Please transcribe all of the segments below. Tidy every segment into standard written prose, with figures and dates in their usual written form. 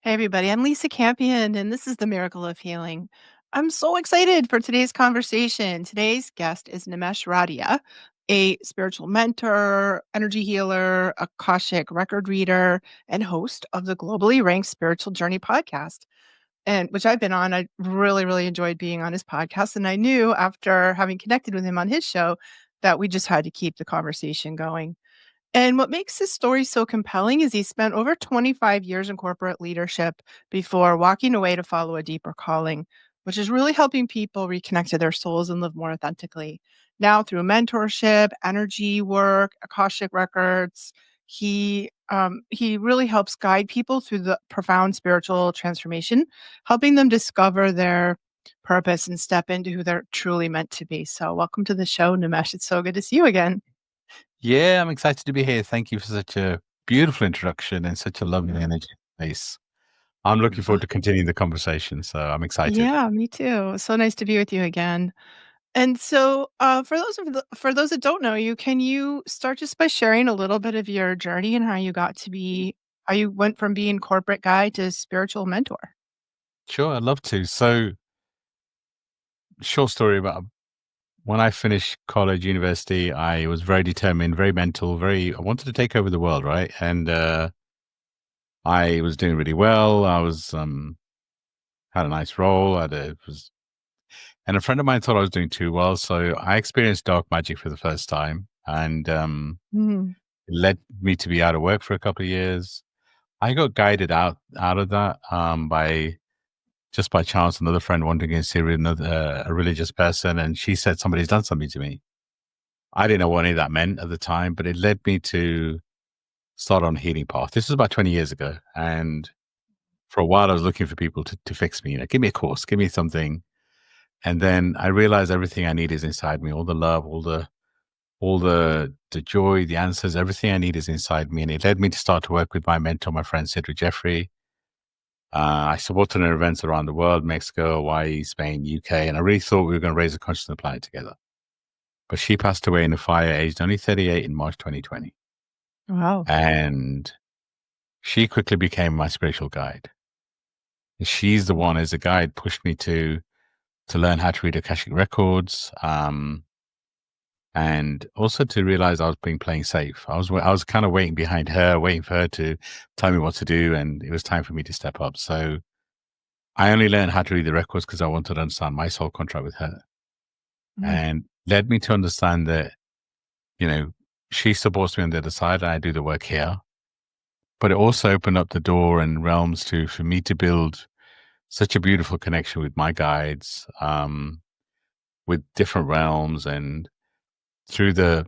Hey, everybody. I'm Lisa Campion, and this is the Miracle of Healing. I'm so excited for today's conversation. Today's guest is Nimesh Radia, a spiritual mentor, energy healer, Akashic Record Reader, and host of the globally ranked Spiritual Journey podcast, and which I've been on. I really, really enjoyed being on his podcast. And I knew after having connected with him on his show that we just had to keep the conversation going. And what makes his story so compelling is he spent over 25 years in corporate leadership before walking away to follow a deeper calling, which is really helping people reconnect to their souls and live more authentically. Now, through mentorship, energy work, Akashic Records, he really helps guide people through the profound spiritual transformation, helping them discover their purpose and step into who they're truly meant to be. So, welcome to the show, Nimesh. It's so good to see you again. Yeah, I'm excited to be here. Thank you for such a beautiful introduction and such a lovely energy space. I'm looking forward to continuing the conversation, so I'm excited. Yeah, me too. So nice to be with you again. And so, for those that don't know you, can you start just by sharing a little bit of your journey and how you went from being corporate guy to spiritual mentor? Sure, I'd love to. So, short story about when I finished college, university, I was very determined, very mental, I wanted to take over the world, right? And I was doing really well. I was had a nice role. And a friend of mine thought I was doing too well, so I experienced dark magic for the first time, and Mhm. it led me to be out of work for a couple of years. I got guided out of that by just by chance. Another friend wanted to see a religious person, and she said somebody's done something to me. I didn't know what any of that meant at the time, but it led me to start on a healing path. This was about 20 years ago, and for a while I was looking for people to fix me. Give me a course, give me something, and then I realized everything I need is inside me. All the love, all the joy, the answers, everything I need is inside me, and it led me to start to work with my mentor, my friend Cedric Jeffrey. I supported her events around the world, Mexico, Hawaii, Spain, UK, and I really thought we were going to raise the consciousness of the planet together. But she passed away in a fire, aged only 38 in March 2020. Wow. And she quickly became my spiritual guide. She's the one, as a guide, pushed me to learn how to read Akashic Records, and also to realize I was being playing safe. I was kind of waiting behind her, waiting for her to tell me what to do, and it was time for me to step up. So I only learned how to read the records because I wanted to understand my soul contract with her, Mm, and led me to understand that, you know, she supports me on the other side and I do the work here. But it also opened up the door and realms for me to build such a beautiful connection with my guides, with different realms. And through the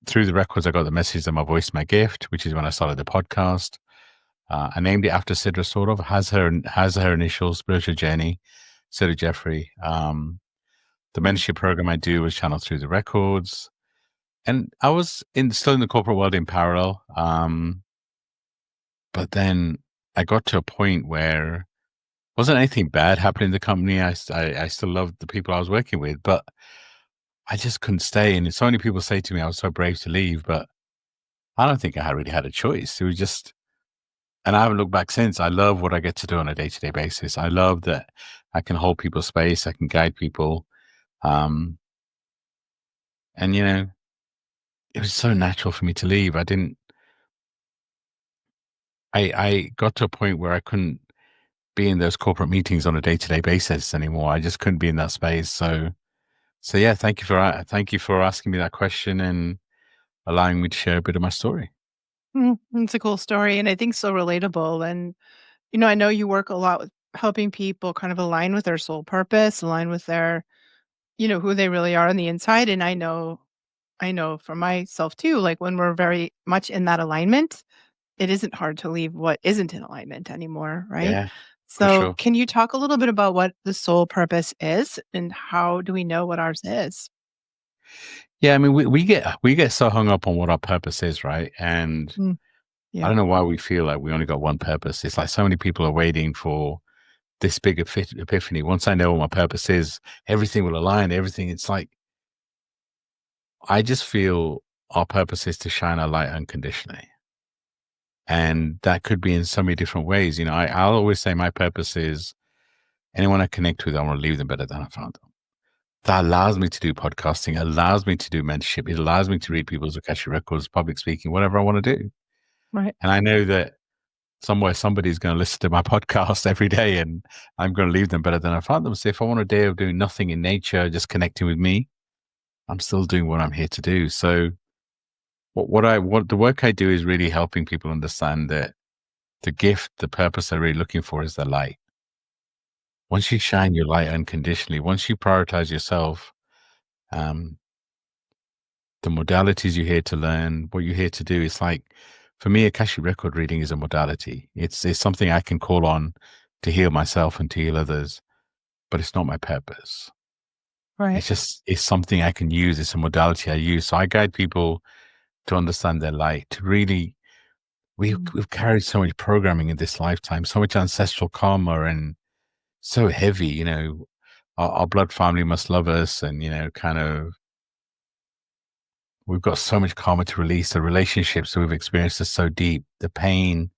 through the records, I got the message that my voice is my gift, which is when I started the podcast. I named it after Sidra, sort of has her initial spiritual journey, Sidra Jeffrey. The mm, mentorship program I do was channeled through the records. And I was still in the corporate world in parallel. But then I got to a point where wasn't anything bad happening in the company. I still loved the people I was working with, but I just couldn't stay. And so many people say to me, I was so brave to leave, but I don't think I really had a choice. It was just, and I haven't looked back since. I love what I get to do on a day-to-day basis. I love that I can hold people's space. I can guide people. Um, and it was so natural for me to leave. I got to a point where I couldn't be in those corporate meetings on a day-to-day basis anymore. I just couldn't be in that space. So yeah, thank you for asking me that question and allowing me to share a bit of my story. it's a cool story, and I think so relatable. And I know you work a lot with helping people kind of align with their soul purpose, align with their, who they really are on the inside. And I know for myself too, like when we're very much in that alignment, it isn't hard to leave what isn't in alignment anymore, right? Yeah, for So, sure. can you talk a little bit about what the soul purpose is and how do we know what ours is? Yeah, I mean, we get so hung up on what our purpose is, right? And Mm, I yeah. don't know why we feel like we only got one purpose. It's like so many people are waiting for this big epiphany. Once I know what my purpose is, everything will align. Everything. It's like I just feel our purpose is to shine our light unconditionally. And that could be in so many different ways. I'll always say my purpose is anyone I connect with, I want to leave them better than I found them. That allows me to do podcasting, allows me to do mentorship. It allows me to read people's Akashic Records, public speaking, whatever I want to do. Right. And I know that somewhere somebody's going to listen to my podcast every day and I'm going to leave them better than I found them. So if I want a day of doing nothing in nature, just connecting with me, I'm still doing what I'm here to do. So what the work I do is really helping people understand that the gift, the purpose they're really looking for is the light. Once you shine your light unconditionally, once you prioritize yourself, um, the modalities you're here to learn, what you're here to do, it's like, for me, Akashic record reading is a modality. It's something I can call on to heal myself and to heal others, but it's not my purpose. Right. It's something I can use. It's a modality I use. So I guide people to understand their light, to really, Mm. we've carried so much programming in this lifetime, so much ancestral karma, and so heavy, our blood family must love us. And, kind of, we've got so much karma to release. The relationships that we've experienced are so deep. The pain,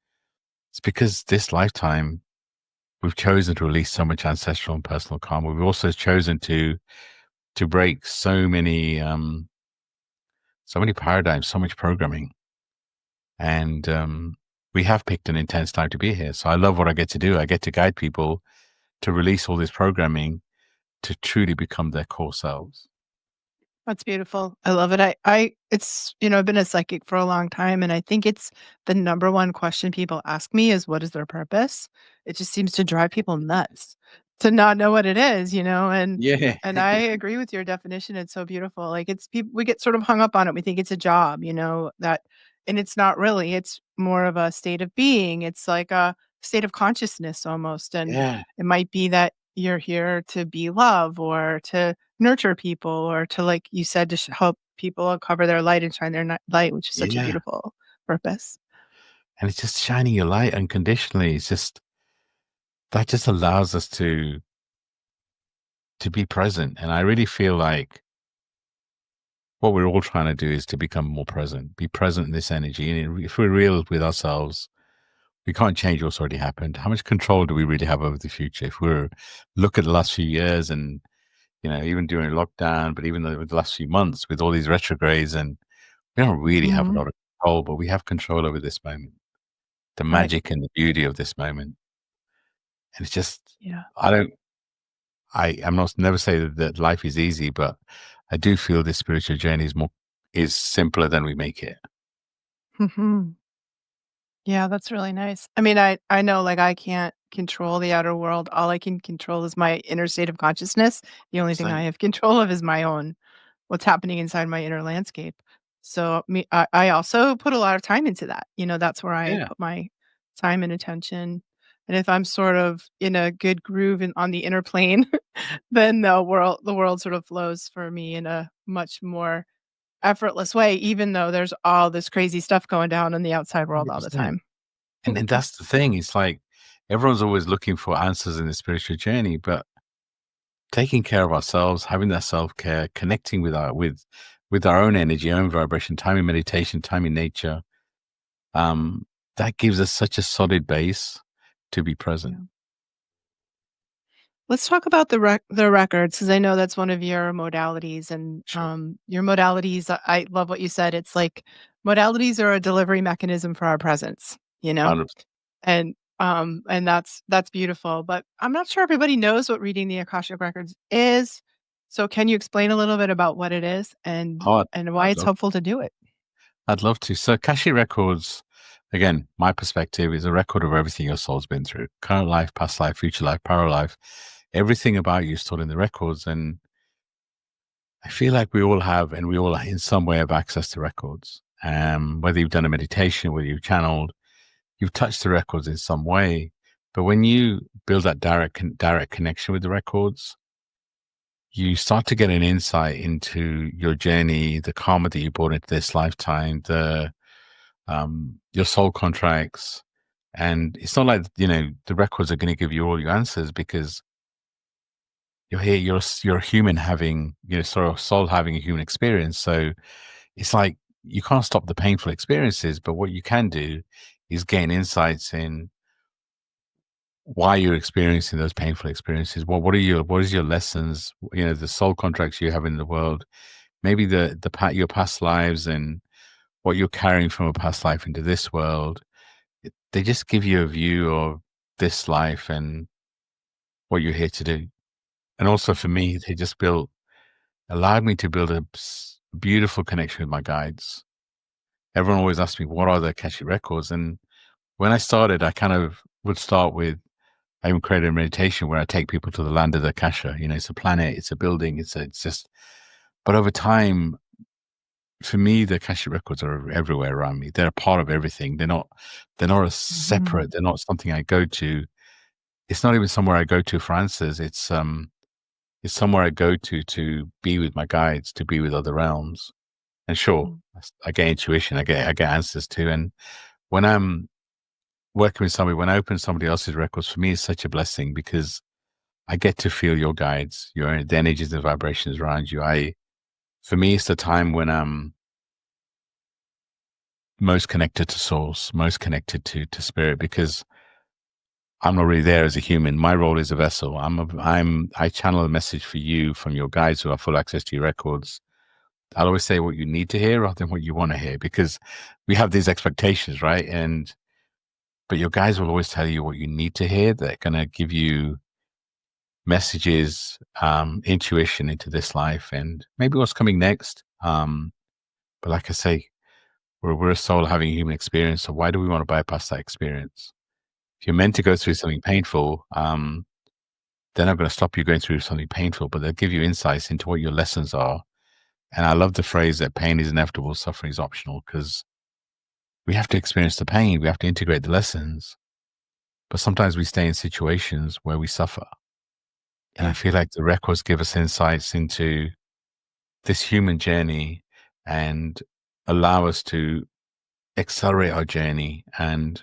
it's because this lifetime we've chosen to release so much ancestral and personal karma. We've also chosen to break so many paradigms, so much programming. And we have picked an intense time to be here. So I love what I get to do. I get to guide people to release all this programming to truly become their core selves. That's beautiful. I love it. It's, I've been a psychic for a long time, and I think it's the number one question people ask me is what is their purpose? It just seems to drive people nuts to not know what it is, and Yeah. I agree with your definition. It's so beautiful. Like it's people we get sort of hung up on it. We think it's a job, and it's not really. It's more of a state of being. It's like a state of consciousness almost. And Yeah. it might be that you're here to be love or to nurture people or to, like you said, to help people uncover their light and shine their light, which is such a Yeah. beautiful purpose. And it's just shining your light unconditionally. It's just, that just allows us to be present. And I really feel like what we're all trying to do is to become more present, be present in this energy. And if we're real with ourselves, we can't change what's already happened. How much control do we really have over the future? If we're look at the last few years and, even during lockdown, but even the last few months with all these retrogrades, and we don't really have a Mhm. lot of control, but we have control over this moment, the Right. magic and the beauty of this moment. And it's just, Yeah. I don't, I'm not never say that life is easy, but I do feel this spiritual journey is simpler than we make it. Mhm. Yeah, that's really nice. I mean, I know, like, I can't control the outer world. All I can control is my inner state of consciousness. The only thing I Same. have control of is my own what's happening inside my inner landscape. So, I also put a lot of time into that. That's where I Yeah. put my time and attention. And if I'm sort of in a good groove and on the inner plane, then the world sort of flows for me in a much more effortless way, even though there's all this crazy stuff going down in the outside world all the 100%. time. And that's the thing. It's like everyone's always looking for answers in the spiritual journey, but taking care of ourselves, having that self-care, connecting with our own energy, own vibration, time in meditation, time in nature, um, that gives us such a solid base to be present. Yeah. Let's talk about the records, because I know that's one of your modalities, and, Sure. your modalities, I love what you said. It's like modalities are a delivery mechanism for our presence, 100%. and that's beautiful, but I'm not sure everybody knows what reading the Akashic Records is. So can you explain a little bit about what it is and Oh, why I'd it's love helpful to do it? I'd love to. So Akashic Records, again, my perspective is a record of everything your soul's been through. Current life, past life, future life, parallel life. Everything about you is stored in the records. And I feel like we all have, and we all in some way have access to records. Whether you've done a meditation, whether you've channeled, you've touched the records in some way. But when you build that direct connection with the records, you start to get an insight into your journey, the karma that you brought into this lifetime, your soul contracts. And it's not like, the records are going to give you all your answers, because you're here, you're a human having, sort of soul having a human experience. So it's like you can't stop the painful experiences, but what you can do is gain insights in why you're experiencing those painful experiences. What is your lessons? You know, the soul contracts you have in the world, maybe your past lives and what you're carrying from a past life into this world. They just give you a view of this life and what you're here to do. And also for me, they just allowed me to build a beautiful connection with my guides. Everyone always asks me, what are the Akashic records? And when I started, I kind of would start with, I even created a meditation where I take people to the land of the Akasha. You know, it's a planet, it's a building, it's just, but over time, for me, the Akashic records are everywhere around me. They're a part of everything. They're not a Mhm. separate, they're not something I go to. It's not even somewhere I go to for answers. It's somewhere I go to be with my guides, to be with other realms. And sure, Mm. I get intuition, I get answers too. And when I'm working with somebody, when I open somebody else's records, for me, it's such a blessing because I get to feel your guides, the energies and vibrations around you. For me, it's the time when I'm most connected to source, most connected to spirit, because I'm not really there as a human. My role is a vessel. I channel a message for you from your guides who have full access to your records. I'll always say what you need to hear rather than what you want to hear, because we have these expectations, right? But your guides will always tell you what you need to hear. They're going to give you messages, intuition into this life and maybe what's coming next. But like I say, we're a soul having a human experience. So why do we want to bypass that experience? If you're meant to go through something painful, they're not going to stop you going through something painful, but they'll give you insights into what your lessons are. And I love the phrase that pain is inevitable, suffering is optional, because we have to experience the pain. We have to integrate the lessons. But sometimes we stay in situations where we suffer. And I Yeah. feel like the records give us insights into this human journey and allow us to accelerate our journey. And,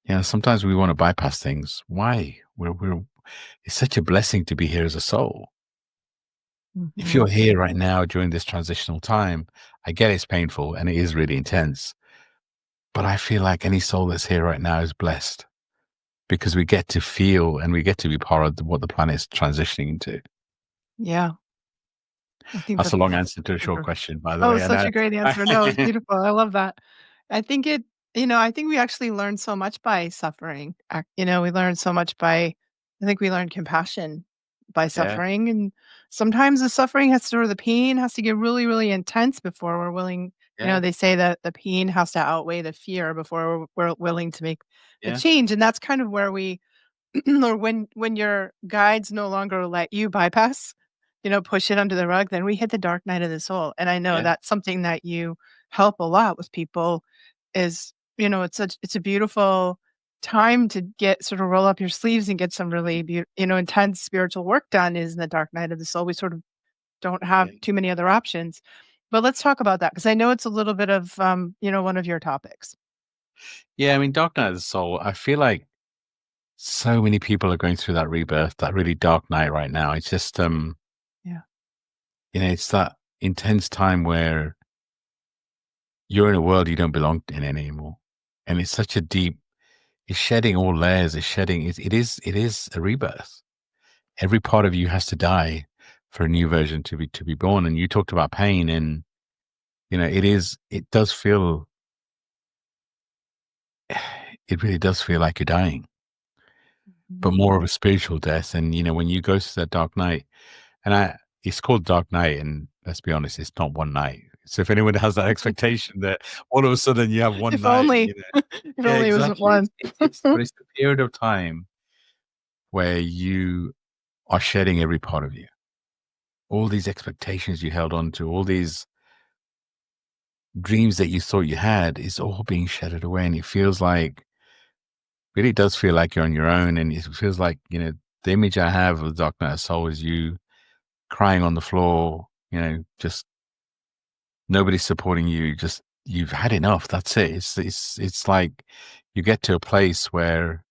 you know, sometimes we want to bypass things. Why? It's such a blessing to be here as a soul. If Mhm. you're here right now during this transitional time, I get it's painful and it is really intense, but I feel like any soul that's here right now is blessed because we get to feel and we get to be part of what the planet is transitioning into. Yeah. I think That's a that's long answer to a short super. question, by the Oh, way. it's And such a great answer. No, it's I beautiful. I love that. I think it I think we actually learn so much by suffering. We learn so much by I think we learn compassion by yeah, suffering, and sometimes the suffering has to or the pain has to get really, really intense before we're willing yeah, they say that the pain has to outweigh the fear before we're willing to make the yeah, change, and that's kind of where we or when your guides no longer let you bypass, push it under the rug, then we hit the dark night of the soul. And I know yeah, that's something that you help a lot with people is, it's a beautiful time to get sort of roll up your sleeves and get some really intense spiritual work done is in the dark night of the soul. We sort of don't have yeah. too many other options. But let's talk about that because I know it's a little bit of one of your topics. Yeah, I mean, Dark Night of the Soul, I feel like so many people are going through that rebirth, that really dark night right now. It's just, Yeah. it's that intense time where you're in a world you don't belong in anymore. And it's such a deep, it's shedding all layers, it is a rebirth. Every part of you has to die for a new version to be born. And you talked about pain and, it does feel, it really does feel like you're dying, Mhm. but more of a spiritual death. And, when you go through that dark night, and it's called Dark Night, and let's be honest, it's not one night. So if anyone has that expectation that all of a sudden you have one If night, only, if yeah, only it wasn't exactly. one. But it's the period of time where you are shedding every part of you. All these expectations you held on to, all these dreams that you thought you had, is all being shedded away, and it feels like, really does feel like you're on your own, and it feels like, the image I have of the Dark Night of Soul is you crying on the floor, just nobody's supporting you. Just you've had enough. That's it. It's like you get to a place where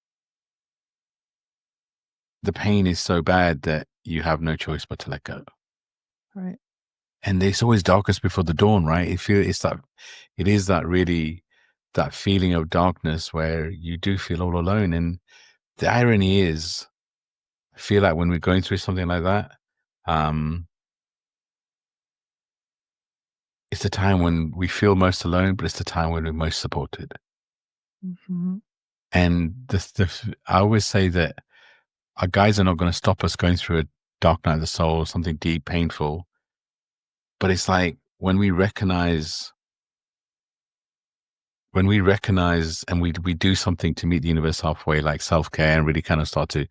the pain is so bad that you have no choice but to let go. Right. And it's always darkest before the dawn, right? It is that really. that feeling of darkness where you do feel all alone. And the irony is, I feel like when we're going through something like that, um, it's the time when we feel most alone, but it's the time when we're most supported. Mhm. And I always say that our guides are not going to stop us going through a dark night of the soul, something deep, painful. But it's like when we recognize and we do something to meet the universe halfway, like self-care, and really kind of start to,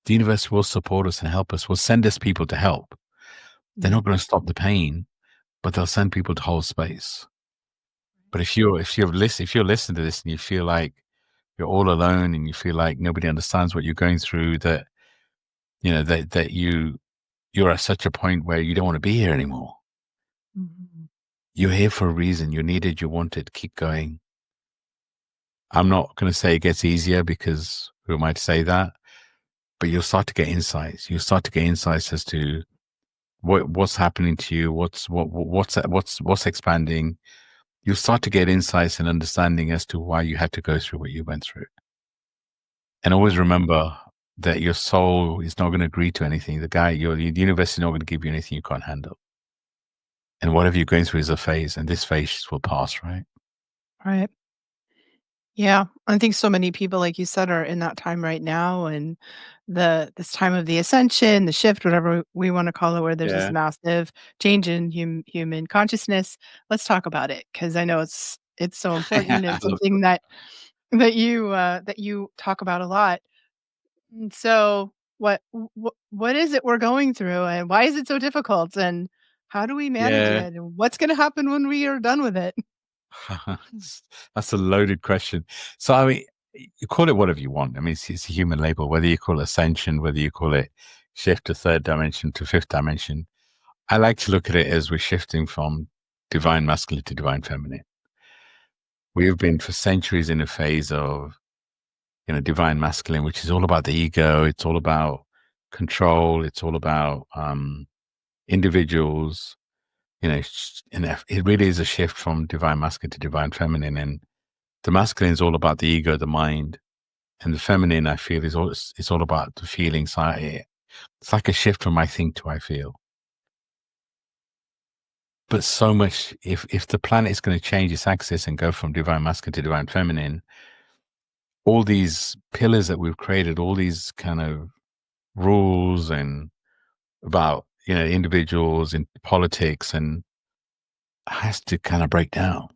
the universe will support us and help us, will send us people to help. They're not Mhm. going to stop the pain, but they'll send people to hold space. But if you're listening to this and you feel like you're all alone and you feel like nobody understands what you're going through, that you're at such a point where you don't want to be here anymore. Mhm. You're here for a reason. You're needed. You're wanted. Keep going. I'm not going to say it gets easier, because who am I to say that? But you'll start to get insights. You'll start to get insights as to what's happening to you, what's expanding. You'll start to get insights and understanding as to why you had to go through what you went through. And always Wow. remember that your soul is not going to agree to anything. The universe is not going to give you anything you can't handle. And whatever you're going through is a phase, and this phase will pass, right? Right. Yeah, I think so many people, like you said, are in that time right now, and this time of the ascension, the shift, whatever we wanna call it, where there's this Yeah. massive change in human consciousness. Let's talk about it, because I know it's so important I and love something that you talk about a lot. And so what is it we're going through, and why is it so difficult, and how do we manage Yeah. it, and what's gonna happen when we are done with it? That's a loaded question. So, I mean, you call it whatever you want. I mean, it's a human label, whether you call it ascension, whether you call it shift to third dimension to fifth dimension. I like to look at it as we're shifting from divine masculine to divine feminine. We've been for centuries in a phase of, divine masculine, which is all about the ego. It's all about control. It's all about individuals. And it really is a shift from divine masculine to divine feminine. And the masculine is all about the ego, the mind, and the feminine, I feel, it's all about the feeling side. It's like a shift from I think to I feel. But so much, if the planet is going to change its axis and go from divine masculine to divine feminine, all these pillars that we've created, all these kind of rules and about individuals in politics, and has to kind of break down.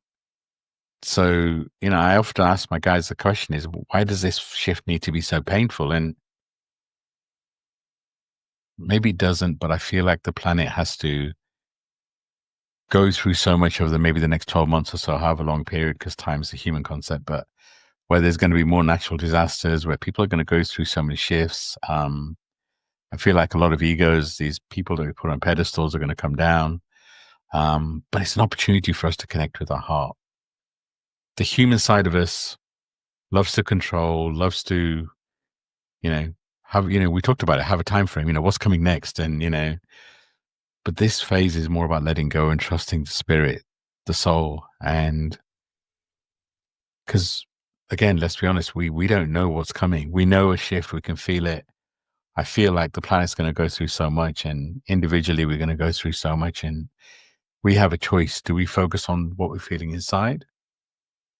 So, I often ask my guys, the question is, why does this shift need to be so painful? And maybe it doesn't, but I feel like the planet has to go through so much over maybe the next 12 months or so, however long period, because time is a human concept, but where there's going to be more natural disasters, where people are going to go through so many shifts. I feel like a lot of egos, these people that we put on pedestals, are going to come down. But it's an opportunity for us to connect with our heart. The human side of us loves to control, loves to, you know, we talked about it, have a time frame, what's coming next. And, but this phase is more about letting go and trusting the spirit, the soul. And because, again, let's be honest, we don't know what's coming. We know a shift, we can feel it. I feel like the planet's going to go through so much, and individually we're going to go through so much. And we have a choice. Do we focus on what we're feeling inside?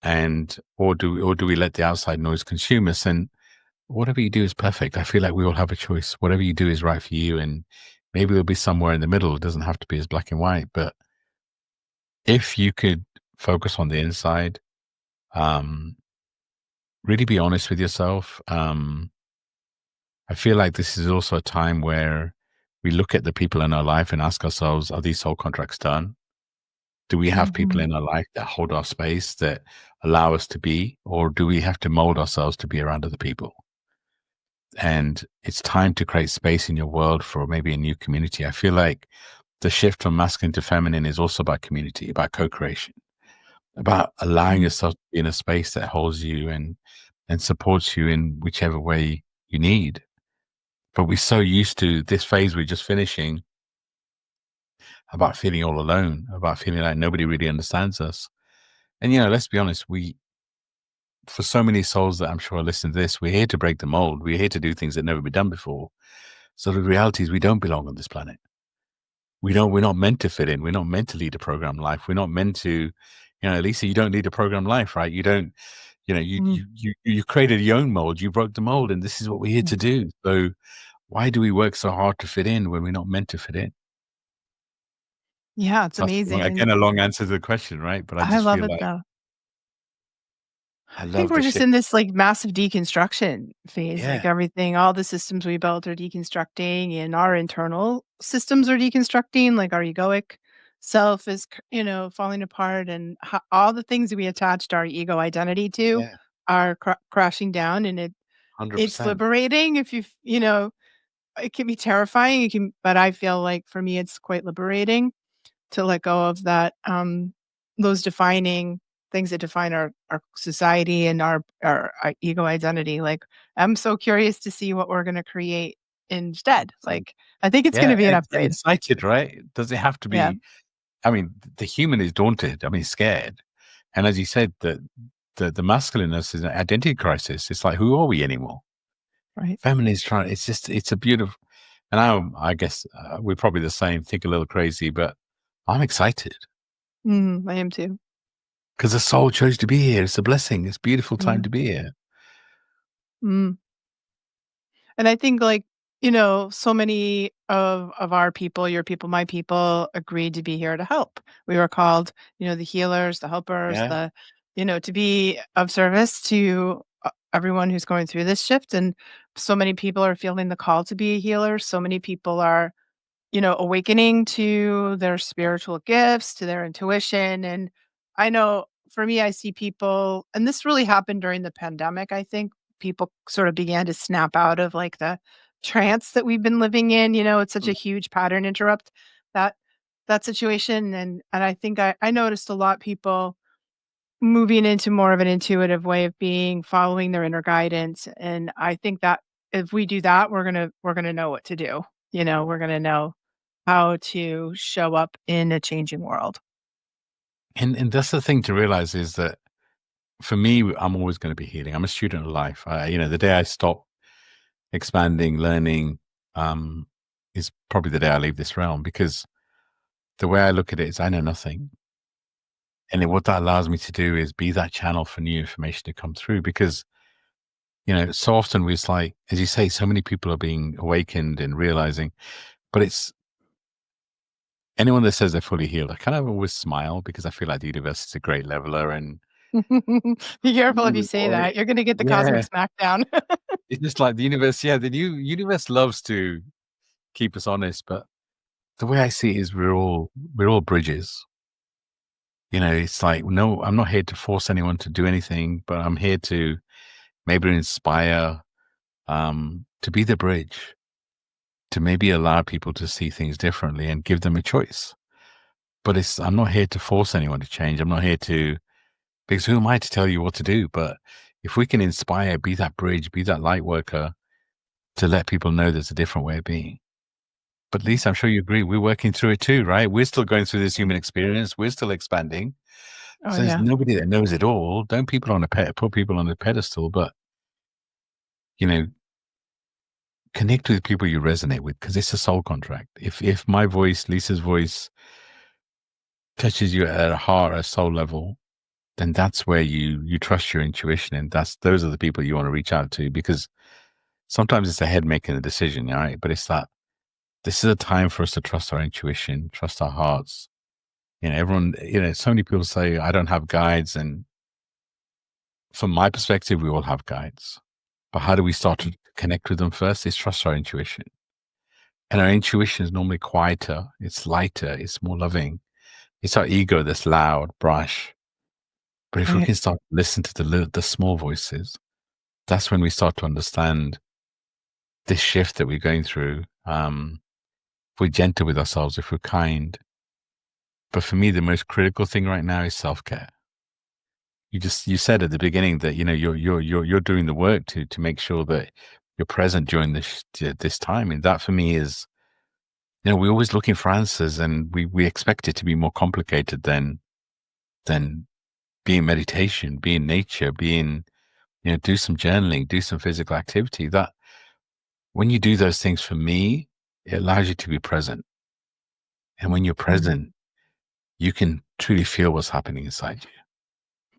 And or do we let the outside noise consume us? And whatever you do is perfect. I feel like we all have a choice. Whatever you do is right for you. And maybe it'll be somewhere in the middle. It doesn't have to be as black and white. But if you could focus on the inside, um, really be honest with yourself. I feel like this is also a time where we look at the people in our life and ask ourselves, are these soul contracts done? Do we have people Mhm. in our life that hold our space, that allow us to be, or do we have to mold ourselves to be around other people? And it's time to create space in your world for maybe a new community. I feel like the shift from masculine to feminine is also about community, about co-creation, about allowing Mm. yourself to be in a space that holds you and supports you in whichever way you need. But we're so used to this phase we're just finishing, about feeling all alone, about feeling like nobody really understands us. And let's be honest, for so many souls that I'm sure listen to this, we're here to break the mold. We're here to do things that never been done before. So the reality is we don't belong on this planet. We're not meant to fit in. We're not meant to lead a program life. We're not meant to, Lisa, you don't lead a program life, right? You don't, Mm, you created your own mold. You broke the mold, and this is what we're here mm. to do. So why do we work so hard to fit in when we're not meant to fit in? Yeah, it's That's amazing. again a long answer to the question, right? But I I just love feel it like though. I I think love we're the just shift. in this like massive deconstruction phase. Yeah, Like everything, all the systems we built are deconstructing, and our internal systems are deconstructing. Like our egoic self is, falling apart, and all the things that we attached our ego identity to yeah, are crashing down. And it's 100%. liberating if it can be terrifying. But I feel like for me, it's quite liberating to let go of that, those defining things that define our society and our ego identity. Like, I'm so curious to see what we're gonna create instead. Like, I think it's Yeah, gonna be an and upgrade. excited, right? Does it have to Yeah, be? I mean, the human is daunted. I mean, scared. And as you said, the masculineness is an identity crisis. It's like, who are we anymore? right. Feminine is trying. It's just, it's a beautiful. And I guess we're probably the same. Think a little crazy, but I'm excited I am too. because the soul chose to be here. It's a blessing. It's a beautiful time Yeah. to be here. Mm. And I think, like, so many of our people, your people, my people, agreed to be here to help. We were called, the healers, the helpers, Yeah, to be of service to everyone who's going through this shift. And so many people are feeling the call to be a healer. So many people are, awakening to their spiritual gifts, to their intuition. And I know for me, I see people, and this really happened during the pandemic. I think people sort of began to snap out of like the trance that we've been living in. It's such a huge pattern interrupt that that situation. And I think I noticed a lot people moving into more of an intuitive way of being, following their inner guidance. And I think that if we do that, we're gonna know what to do. We're gonna know how to show up in a changing world. and that's the thing to realize is that for me, I'm always going to be healing. I'm a student of life. The day I stop expanding, learning, um, is probably the day I leave this realm because the way I look at it is I know nothing. And then what that allows me to do is be that channel for new information to come through because, so often it's like, as you say, so many people are being awakened and realizing, but it's anyone that says they're fully healed, I kind of always smile because I feel like the universe is a great leveler and, Be careful if you say Or- that. You're gonna get the cosmic yeah, smackdown. it's just like the universe. Yeah, the new universe loves to keep us honest, but the way I see it is we're all bridges. It's like, no, I'm not here to force anyone to do anything, but I'm here to maybe inspire, to be the bridge, to maybe allow people to see things differently and give them a choice. But I'm not here to force anyone to change. I'm not here to, because who am I to tell you what to do? But if we can inspire, be that bridge, be that light worker to let people know there's a different way of being. But Lisa, I'm sure you agree, we're working through it too, right? We're still going through this human experience. We're still expanding. Oh, So there's yeah. nobody that knows it all. Don't put people on a pedestal, but you know, connect with people you resonate with because it's a soul contract. If my voice, Lisa's voice, touches you at a heart, a soul level, then that's where you trust your intuition, and those are the people you want to reach out to because sometimes it's the head making the decision, all right? But it's that this is a time for us to trust our intuition, trust our hearts. Everyone, so many people say I don't have guides, and from my perspective, we all have guides. But how do we start to connect with them first? Is trust our intuition. And our intuition is normally quieter, it's lighter, it's more loving. It's our ego that's loud, brash. But if we Right. can start to listen to the small voices, that's when we start to understand this shift that we're going through. If we're gentle with ourselves, if we're kind. But for me, the most critical thing right now is self care. You said at the beginning that you're doing the work to make sure that you're present during this time, and that for me is we're always looking for answers, and we expect it to be more complicated than being meditation, being nature, being do some journaling, do some physical activity. That when you do those things, for me, it allows you to be present. And when you're present, you can truly feel what's happening inside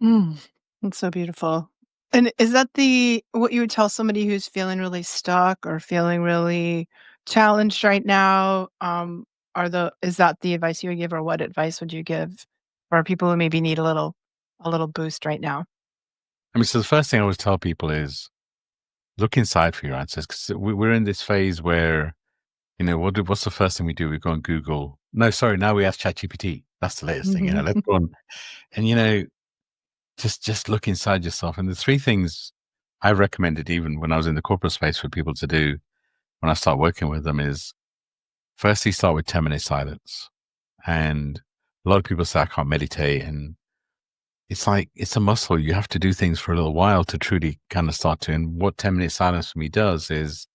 you. Mm, that's so beautiful. And is that the what you would tell somebody who's feeling really stuck or feeling really challenged right now? Are the is that the advice you would give, or what advice would you give for people who maybe need a little boost right now? I mean, so the first thing I always tell people is look inside for your answers, because we're in this phase where, what's the first thing we do? We go on Google. No, sorry, now we ask ChatGPT. That's the latest thing. Mhm. Let's go on and just look inside yourself. And the three things I recommended, even when I was in the corporate space, for people to do when I start working with them is firstly start with 10-minute silence. And a lot of people say I can't meditate, and it's like it's a muscle. You have to do things for a little while to truly kind of start to. And what 10-minute silence for me does is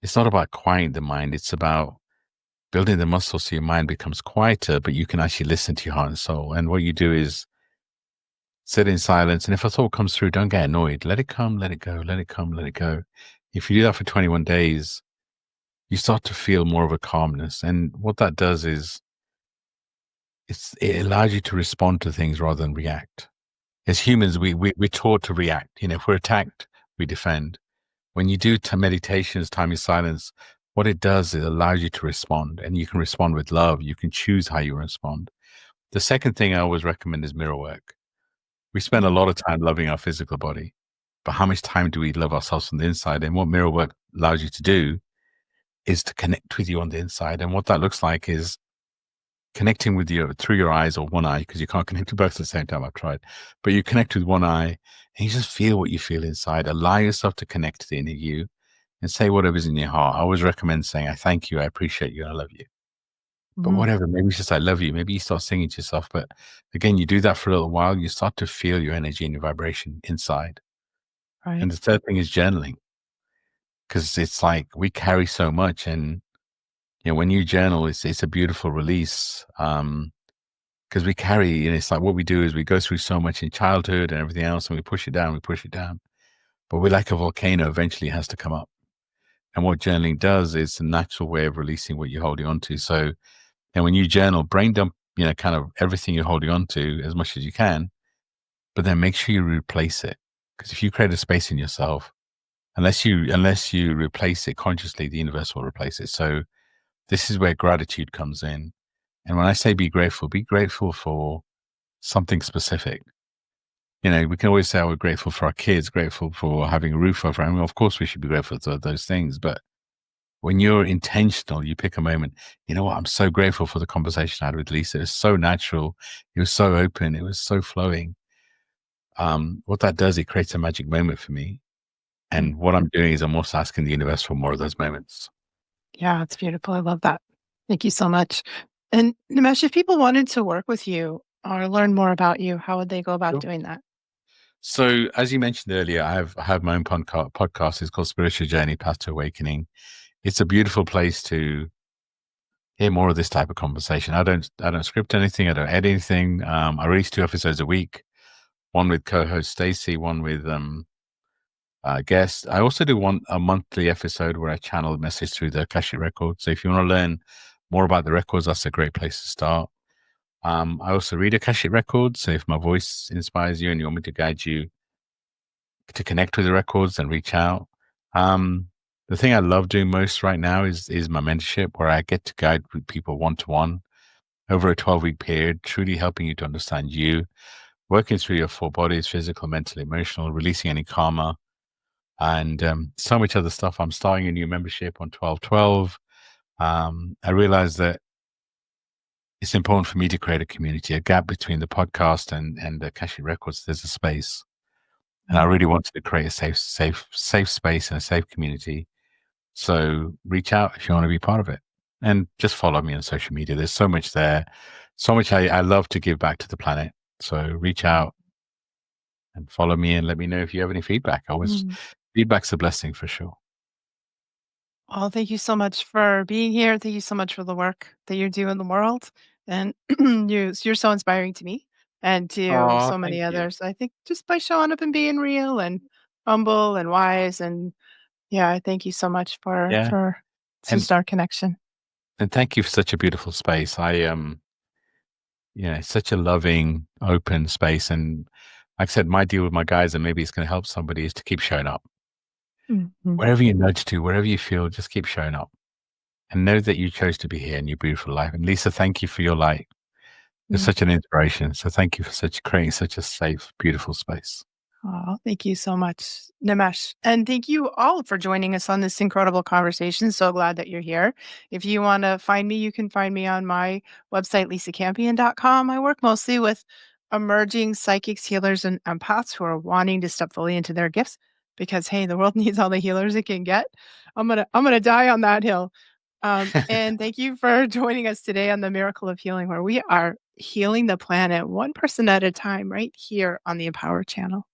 it's not about quieting the mind. It's about building the muscle so your mind becomes quieter, but you can actually listen to your heart and soul. And what you do is sit in silence. And if a thought comes through, don't get annoyed. Let it come, let it go, let it come, let it go. If you do that for 21 days, you start to feel more of a calmness. And what that does is it allows you to respond to things rather than react. As humans, we're taught to react. If we're attacked, we defend. When you do meditations, time in silence, what it does is it allows you to respond, and you can respond with love. You can choose how you respond. The second thing I always recommend is mirror work. We spend a Mm, lot of time loving our physical body, but how much time do we love ourselves from the inside? And what mirror work allows you to do is to connect with you on the inside. And what that looks like is connecting with you through your eyes or one eye, because you can't connect to both at the same time. I've tried, but you connect with one eye and you just feel what you feel inside. Allow yourself to connect to the inner you and say whatever's in your heart. I always recommend saying, I thank you, I appreciate you, I love you. But mhm, whatever, maybe it's just I love you. Maybe you start singing to yourself. But again, you do that for a little while, you start to feel your energy and your vibration inside. right. And the third thing is journaling, because it's like we carry so much. And when you journal, it's a beautiful release. Because we carry, it's like what we do is we go through so much in childhood and everything else, and we push it down, we push it down. But we're like a volcano, eventually it has to come up. And what journaling does is a natural way of releasing what you're holding on to. So, and when you journal, brain dump, kind of everything you're holding on to as much as you can, but then make sure you replace it. Because if you create a space in yourself, unless you replace it consciously, the universe will replace it. So this is where gratitude comes in. And when I say be grateful for something specific. We can always say, oh, we're grateful for our kids, grateful for having a roof over. I mean, of course, we should be grateful for those things. But when you're intentional, you pick a moment. You know what? I'm so grateful for the conversation I had with Lisa. It was so natural. It was so open. It was so flowing. What that does, it creates a magic moment for me. Mm. And what I'm doing is I'm also asking the universe for more of those moments. Yeah, it's beautiful. I love that. Thank you so much. And Nimesh, if people wanted to work with you or learn more about you, how would they go about Sure. doing that? So, as you mentioned earlier, I have my own podcast. It's called Spiritual Journey: Path to Awakening. It's a beautiful place to hear more of this type of conversation. I don't script anything. I don't edit anything. I release 2 episodes a week. One with co-host Stacy, one with guest. I also do a monthly episode where I channel a message through the Akashic Records. So if you want to learn more about the records, that's a great place to start. I also read Akashic Records. So if my voice inspires you and you want me to guide you to connect with the records, then reach out. Um, the thing I love doing most right now is my mentorship, where I get to guide with people one to one over a 12-week period, truly helping you to understand you, working through your 4 bodies: physical, mental, emotional, releasing any karma, and so much other stuff. I'm starting a new membership on 1212. I realized that it's important for me to create a community, a gap between the podcast and the Akashic Records. There's a space. And I Mm. really wanted to create a safe space and a safe community. So reach out if you want to be part of it, and just follow me on social media. There's so much there, so much I love to give back to the planet. So reach out and follow me and let me know if you have any feedback. Mm. Feedback's a blessing for sure. Well, thank you so much for being here. Thank you so much for the work that you do in the world. And you're so inspiring to me. and to Oh, so many thank you. others. I think just by showing up and being real and humble and wise, and yeah, thank you so much for Yeah. And just our connection. thank you for such a beautiful space. It's such a loving, open space. And like I said, my deal with my guys, and maybe it's going to help somebody, is to keep showing up. Mhm. Wherever you nudge to, wherever you feel, just keep showing up. And know that you chose to be here in your beautiful life. And Lisa, thank you for your light. You're Mm. such an inspiration. So thank you for creating such a safe, beautiful space. Oh, thank you so much, Nimesh. And thank you all for joining us on this incredible conversation. So glad that you're here. If you want to find me, you can find me on my website, lisacampion.com. I work mostly with emerging psychics, healers, and empaths who are wanting to step fully into their gifts because, hey, the world needs all the healers it can get. I'm gonna die on that hill. And thank you for joining us today on the Miracle of Healing, where we are healing the planet one person at a time right here on the Empower channel.